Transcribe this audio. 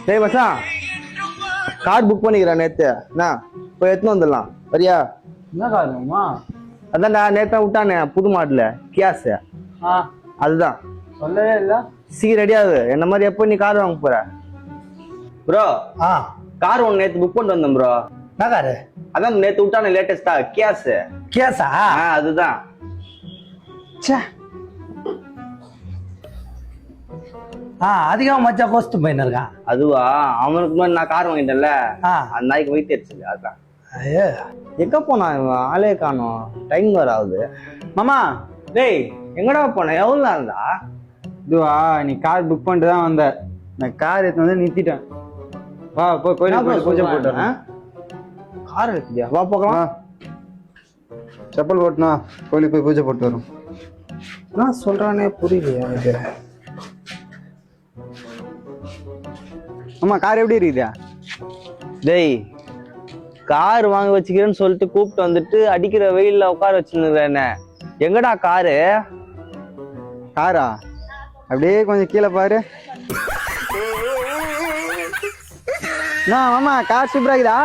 டேய் மச்சான், car book பண்ணிக்கிறேன் நேத்து. என்ன போய் எடுத்துன்னு வந்துடலாம், சரியா? என்ன காரணமா? அதான்டா நேத்தான் விட்டானே புது மாடல கியாஸ். ஆ, அதுதான். சொல்லவே இல்ல. சீக்கிரம் ரெடியாகு. என்ன மாதிரி எப்போ நீ கார் வாங்க போற? ப்ரோ, ஆ, கார் ஒன்று நேத்து புக் பண்ணிட்டு வந்தேன் ப்ரோ. என்ன காரு? அதான் நேத்து விட்டானே லேட்டஸ்டா கியாஸ். கேஸா? அதுதான். ச்சே. அதிகமா மச்சா கோஸ்ட் போயின்னு இருக்கான். அதுவா, அவனுக்கு முன்னாடி நான் கார் வாங்கிட்டேன்ல, ஆ, அந்த நாய்க்கு வெயிட் அடிச்சது. அதான். ஐயோ. எங்க போனா இவன்? ஆளே காணோம். டைம் வர ஆகுது. மாமா, டேய் எங்கடா போன? எவ்வளவு நாள்டா? இதுவா நீ கார் புக் பண்ணிட்டு தான் வந்த. நான் கார் எடுத்து வந்து நிறுத்திட்டேன். வா போய் கோயிலுக்கு போய் பூஜை போட்டு வரேன். கார் எடுத்துட்டியா? வா போகலாம். செப்பல் போட்டுனா கோயிலுக்கு போய் பூஜை போட்டு வரும். நான் சொல்றானே புரியலையா எனக்கு? ஆமா, கார் எப்படி இருக்குதா? டேய், கார் வாங்க வச்சுக்கிறேன்னு சொல்லிட்டு கூப்பிட்டு வந்துட்டு அடிக்கிற வெயில்ல உட்கார வச்சுருந்தேன். எங்கடா காரு? காரா அப்படியே கொஞ்சம் கீழே பாரு. மாமா, கார் சூப்பரா இருக்குதா?